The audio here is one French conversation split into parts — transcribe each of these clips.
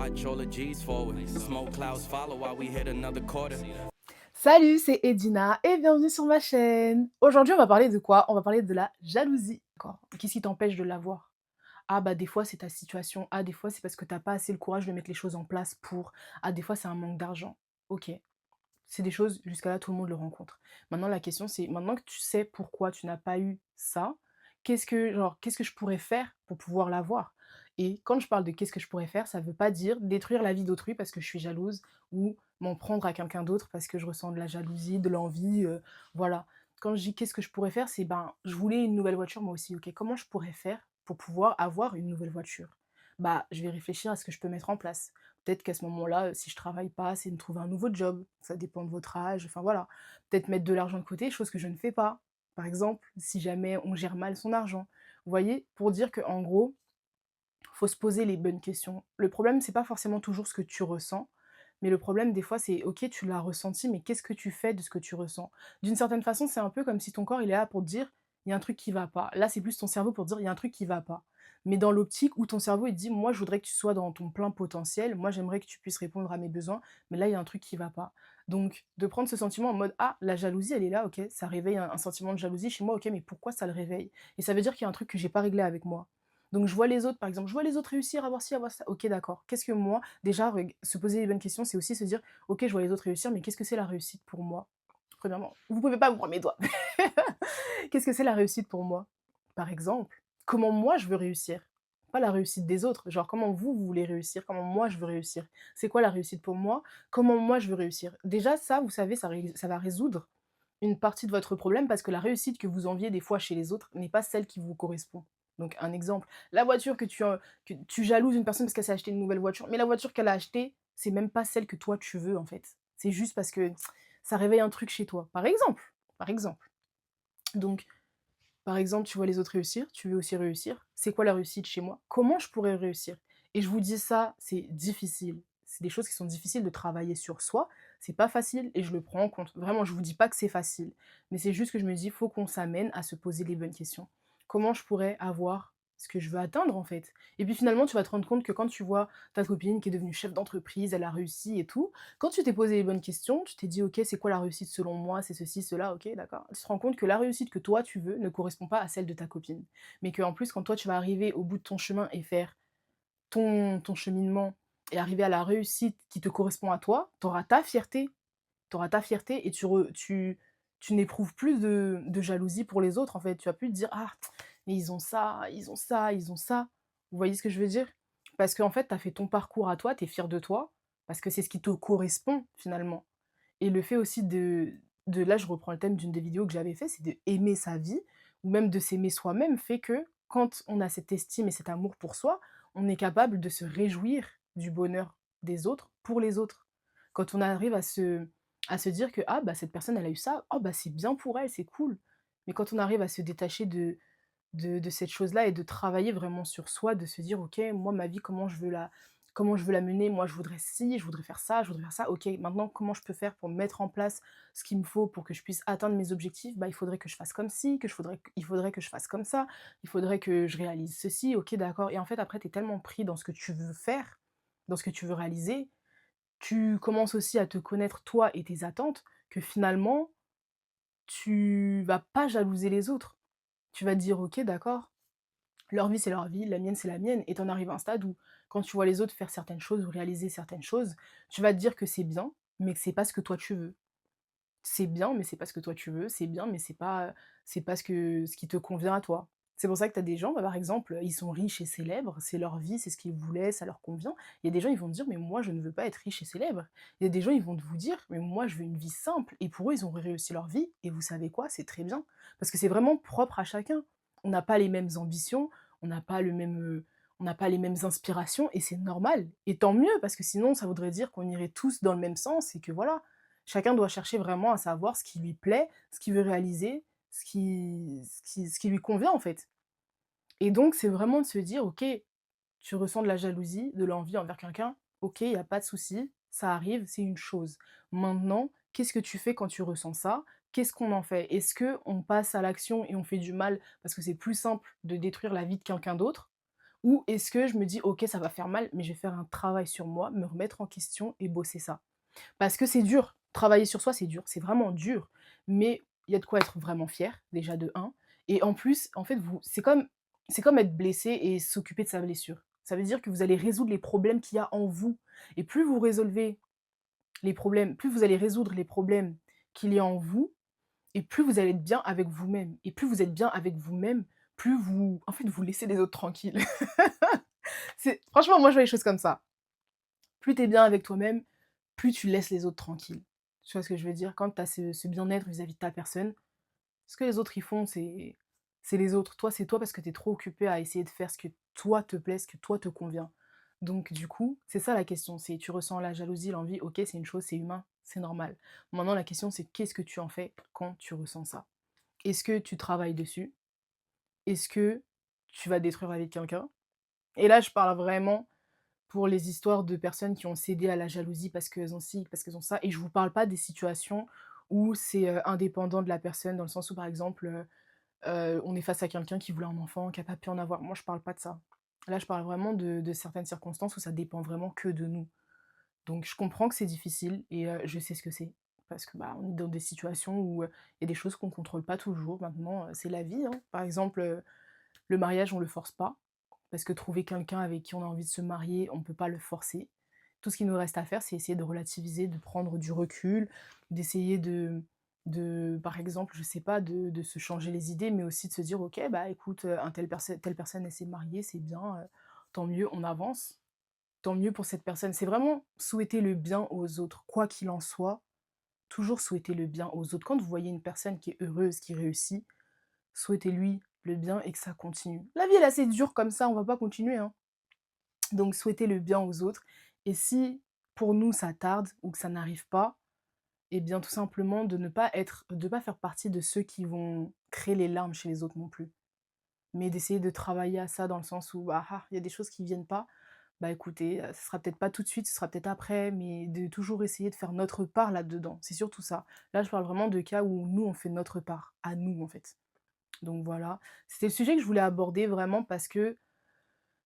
watch all the G's forward. Smoke clouds follow while we hit another quarter. Salut, c'est Edina et bienvenue sur ma chaîne. Aujourd'hui, on va parler de quoi? On va parler de la jalousie. D'accord. Qu'est-ce qui t'empêche de l'avoir? Ah bah des fois c'est ta situation. Ah des fois c'est parce que t'as pas assez le courage de mettre les choses en place pour. Ah des fois c'est un manque d'argent. Ok. C'est des choses, jusqu'à là tout le monde le rencontre. Maintenant la question c'est, maintenant que tu sais pourquoi tu n'as pas eu ça, qu'est-ce que je pourrais faire pour pouvoir l'avoir? Et quand je parle de qu'est-ce que je pourrais faire, ça veut pas dire détruire la vie d'autrui parce que je suis jalouse ou m'en prendre à quelqu'un d'autre parce que je ressens de la jalousie, de l'envie, voilà. Quand je dis qu'est-ce que je pourrais faire, c'est ben je voulais une nouvelle voiture moi aussi, ok. Comment je pourrais faire pour pouvoir avoir une nouvelle voiture? Bah je vais réfléchir à ce que je peux mettre en place. Peut-être qu'à ce moment-là, si je travaille pas, c'est de me trouver un nouveau job. Ça dépend de votre âge, enfin voilà. Peut-être mettre de l'argent de côté, chose que je ne fais pas. Par exemple, si jamais on gère mal son argent. Vous voyez? Pour dire qu'en gros, faut se poser les bonnes questions. Le problème, c'est pas forcément toujours ce que tu ressens, mais le problème, des fois, c'est OK, tu l'as ressenti, mais qu'est-ce que tu fais de ce que tu ressens? D'une certaine façon, c'est un peu comme si ton corps, il est là pour te dire: «Il y a un truc qui va pas». Là, c'est plus ton cerveau pour te dire: «Il y a un truc qui va pas». Mais dans l'optique où ton cerveau, il te dit: «Moi, je voudrais que tu sois dans ton plein potentiel. Moi, j'aimerais que tu puisses répondre à mes besoins, mais là, il y a un truc qui va pas». Donc de prendre ce sentiment en mode: «Ah, la jalousie, elle est là, OK, ça réveille un sentiment de jalousie chez moi, OK, mais pourquoi ça le réveille? Et ça veut dire qu'il y a un truc que j'ai pas réglé avec moi». Donc je vois les autres, par exemple, je vois les autres réussir, avoir ci, avoir ça. OK, d'accord. Qu'est-ce que moi déjà, se poser les bonnes questions, c'est aussi se dire: «OK, je vois les autres réussir, mais qu'est-ce que c'est la réussite pour moi?» Premièrement, vous pouvez pas vous prendre mes doigts. Qu'est-ce que c'est la réussite pour moi? Par exemple, comment moi je veux réussir? Pas la réussite des autres, genre comment vous, vous voulez réussir? Comment moi je veux réussir? C'est quoi la réussite pour moi? Comment moi je veux réussir? Déjà ça, vous savez, ça va résoudre une partie de votre problème parce que la réussite que vous enviez des fois chez les autres n'est pas celle qui vous correspond. Donc un exemple, la voiture que tu jalouses une personne parce qu'elle s'est acheté une nouvelle voiture, mais la voiture qu'elle a achetée, c'est même pas celle que toi tu veux en fait. C'est juste parce que ça réveille un truc chez toi. Par exemple, par exemple. Donc par exemple, tu vois les autres réussir, tu veux aussi réussir. C'est quoi la réussite chez moi? Comment je pourrais réussir? Et je vous dis ça, c'est difficile. C'est des choses qui sont difficiles de travailler sur soi. C'est pas facile et je le prends en compte. Vraiment, je vous dis pas que c'est facile. Mais c'est juste que je me dis, faut qu'on s'amène à se poser les bonnes questions. Comment je pourrais avoir ce que je veux atteindre en fait? Et puis finalement, tu vas te rendre compte que quand tu vois ta copine qui est devenue chef d'entreprise, elle a réussi et tout, quand tu t'es posé les bonnes questions, tu t'es dit: «OK, c'est quoi la réussite selon moi? C'est ceci, cela, OK, d'accord». Tu te rends compte que la réussite que toi tu veux ne correspond pas à celle de ta copine. Mais qu'en plus, quand toi tu vas arriver au bout de ton chemin et faire ton cheminement et arriver à la réussite qui te correspond à toi, tu auras ta fierté. Tu auras ta fierté et tu n'éprouves plus de jalousie pour les autres, en fait. Tu vas plus te dire: «Ah, mais ils ont ça, ils ont ça, ils ont ça». Vous voyez ce que je veux dire? Parce qu'en fait, tu as fait ton parcours à toi, tu es fier de toi, parce que c'est ce qui te correspond, finalement. Et le fait aussi de là, je reprends le thème d'une des vidéos que j'avais fait, c'est d'aimer sa vie ou même de s'aimer soi-même fait que quand on a cette estime et cet amour pour soi, on est capable de se réjouir du bonheur des autres pour les autres. Quand on arrive à se dire que: «Ah bah, cette personne elle a eu ça, oh bah, c'est bien pour elle, c'est cool». Mais quand on arrive à se détacher de cette chose-là et de travailler vraiment sur soi, de se dire: «OK, moi ma vie comment je veux la mener? Moi je voudrais ci, je voudrais faire ça, je voudrais faire ça. OK, maintenant comment je peux faire pour mettre en place ce qu'il me faut pour que je puisse atteindre mes objectifs? Bah, il faudrait que je fasse comme ci, il faudrait que je fasse comme ça, il faudrait que je réalise ceci. OK, d'accord». Et en fait après tu es tellement pris dans ce que tu veux faire, dans ce que tu veux réaliser, tu commences aussi à te connaître toi et tes attentes que finalement, tu vas pas jalouser les autres. Tu vas te dire: «OK, d'accord, leur vie, c'est leur vie, la mienne, c'est la mienne». Et tu en arrives à un stade où, quand tu vois les autres faire certaines choses ou réaliser certaines choses, tu vas te dire que c'est bien, mais que c'est pas ce que toi tu veux. C'est bien, mais c'est pas ce que toi tu veux, c'est bien, mais c'est pas ce qui te convient à toi. C'est pour ça que tu as des gens, bah, par exemple, ils sont riches et célèbres, c'est leur vie, c'est ce qu'ils voulaient, ça leur convient. Il y a des gens, ils vont te dire: «Mais moi, je ne veux pas être riche et célèbre». Il y a des gens, ils vont vous dire: «Mais moi, je veux une vie simple», et pour eux, ils ont réussi leur vie et vous savez quoi? C'est très bien. Parce que c'est vraiment propre à chacun. On n'a pas les mêmes ambitions, on n'a pas on n'a pas les mêmes inspirations et c'est normal et tant mieux parce que sinon ça voudrait dire qu'on irait tous dans le même sens et que voilà. Chacun doit chercher vraiment à savoir ce qui lui plaît, ce qu'il veut réaliser, ce qui lui convient, en fait. Et donc, c'est vraiment de se dire: «OK, tu ressens de la jalousie, de l'envie envers quelqu'un, OK, il y a pas de souci, ça arrive, c'est une chose. Maintenant, qu'est-ce que tu fais quand tu ressens ça? Qu'est-ce qu'on en fait? Est-ce qu'on passe à l'action et on fait du mal parce que c'est plus simple de détruire la vie de quelqu'un d'autre? Ou est-ce que je me dis: «OK, ça va faire mal, mais je vais faire un travail sur moi, me remettre en question et bosser ça». Parce que c'est dur, travailler sur soi, c'est dur, c'est vraiment dur, mais il y a de quoi être vraiment fier, déjà de un. Et en plus, en fait, vous c'est comme être blessé et s'occuper de sa blessure. Ça veut dire que vous allez résoudre les problèmes qu'il y a en vous et plus vous allez résoudre les problèmes qu'il y a en vous et plus vous allez être bien avec vous-même et plus vous êtes bien avec vous-même, plus vous en fait, vous laissez les autres tranquilles. C'est franchement, moi, je vois les choses comme ça. Plus tu es bien avec toi-même, plus tu laisses les autres tranquilles. Tu vois ce que je veux dire? Quand tu as ce bien-être vis-à-vis de ta personne, ce que les autres ils font, c'est les autres. Toi, c'est toi parce que tu es trop occupé à essayer de faire ce que toi te plaît, ce que toi te convient. Donc du coup, c'est ça la question, c'est tu ressens la jalousie, l'envie, OK, c'est une chose, c'est humain, c'est normal. Maintenant la question c'est qu'est-ce que tu en fais quand tu ressens ça? Est-ce que tu travailles dessus? Est-ce que tu vas détruire la vie de quelqu'un? Et là, je parle vraiment pour les histoires de personnes qui ont cédé à la jalousie parce qu'elles ont ci, parce qu'elles ont ça, et je vous parle pas des situations où c'est, indépendant de la personne, dans le sens où, par exemple, on est face à quelqu'un qui voulait un enfant, qui a pas pu en avoir. Moi, je parle pas de ça. Là, je parle vraiment de certaines circonstances où ça dépend vraiment que de nous. Donc je comprends que c'est difficile et je sais ce que c'est. Parce que, bah, on est dans des situations où, il y a des choses qu'on contrôle pas toujours. Maintenant, c'est la vie, hein. Par exemple, le mariage, on le force pas. Parce que trouver quelqu'un avec qui on a envie de se marier, on ne peut pas le forcer. Tout ce qu'il nous reste à faire, c'est essayer de relativiser, de prendre du recul, d'essayer par exemple, je sais pas, de se changer les idées, mais aussi de se dire: «OK, bah, écoute, telle personne, elle s'est mariée, c'est bien, tant mieux, on avance. Tant mieux pour cette personne». C'est vraiment souhaiter le bien aux autres, quoi qu'il en soit, toujours souhaiter le bien aux autres. Quand vous voyez une personne qui est heureuse, qui réussit, souhaitez-lui le bien et que ça continue. La vie, elle est assez dure comme ça, on va pas continuer, hein. Donc souhaiter le bien aux autres et si pour nous ça tarde ou que ça n'arrive pas, et bien tout simplement de pas faire partie de ceux qui vont créer les larmes chez les autres non plus. Mais d'essayer de travailler à ça dans le sens où, il y a des choses qui viennent pas, bah écoutez, ce sera peut-être pas tout de suite, ce sera peut-être après, mais de toujours essayer de faire notre part là-dedans. C'est surtout ça. Là, je parle vraiment de cas où nous, on fait notre part, à nous en fait. Donc voilà, c'était le sujet que je voulais aborder vraiment parce que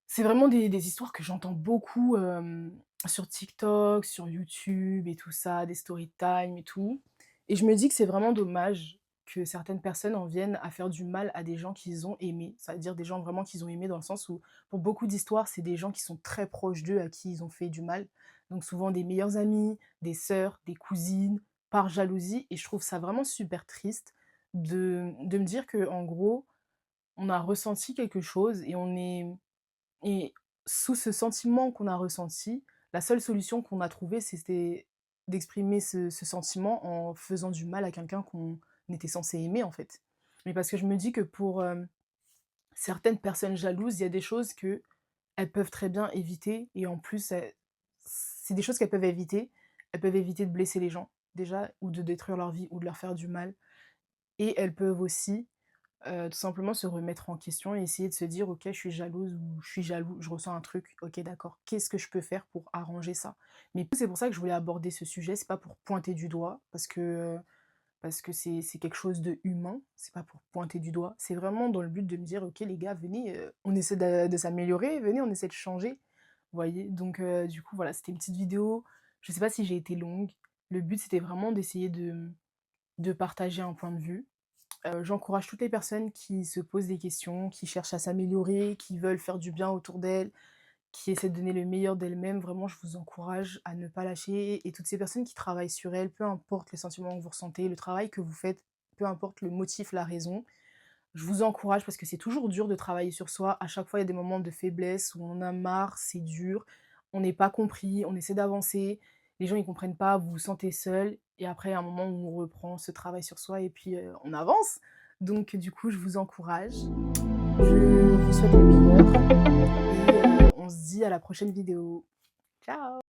c'est vraiment des histoires que j'entends beaucoup, sur TikTok, sur YouTube et tout ça, des story time et tout, et je me dis que c'est vraiment dommage que certaines personnes en viennent à faire du mal à des gens qu'ils ont aimés. Ça veut dire des gens vraiment qu'ils ont aimés dans le sens où, pour beaucoup d'histoires, c'est des gens qui sont très proches d'eux à qui ils ont fait du mal. Donc souvent des meilleurs amis, des sœurs, des cousines, par jalousie, et je trouve ça vraiment super triste de me dire que en gros, on a ressenti quelque chose et sous ce sentiment qu'on a ressenti, la seule solution qu'on a trouvée, c'était d'exprimer ce sentiment en faisant du mal à quelqu'un qu'on était censé aimer, en fait. Mais parce que je me dis que pour, certaines personnes jalouses, il y a des choses qu'elles peuvent très bien éviter, et en plus, c'est des choses qu'elles peuvent éviter. Elles peuvent éviter de blesser les gens, déjà, ou de détruire leur vie ou de leur faire du mal, et elles peuvent aussi tout simplement se remettre en question et essayer de se dire: «OK, je suis jalouse ou je suis jaloux, je ressens un truc. OK, d'accord. Qu'est-ce que je peux faire pour arranger ça?» Mais c'est pour ça que je voulais aborder ce sujet, c'est pas pour pointer du doigt parce que c'est quelque chose de humain, c'est pas pour pointer du doigt. C'est vraiment dans le but de me dire: «OK les gars, venez, on essaie de s'améliorer, venez, on essaie de changer». Vous voyez? Donc du coup, voilà, c'était une petite vidéo. Je sais pas si j'ai été longue. Le but, c'était vraiment d'essayer de partager un point de vue. J'encourage toutes les personnes qui se posent des questions, qui cherchent à s'améliorer, qui veulent faire du bien autour d'elles, qui essaient de donner le meilleur d'elles-mêmes. Vraiment, je vous encourage à ne pas lâcher, et toutes ces personnes qui travaillent sur elles, peu importe les sentiments que vous ressentez, le travail que vous faites, peu importe le motif, la raison, je vous encourage parce que c'est toujours dur de travailler sur soi. À chaque fois, il y a des moments de faiblesse où on en a marre, c'est dur, on n'est pas compris, on essaie d'avancer, les gens ils comprennent pas, vous vous sentez seul, et après, il y a un moment où on reprend ce travail sur soi et puis on avance. Donc, du coup, je vous encourage. Je vous souhaite le meilleur et on se dit à la prochaine vidéo. Ciao!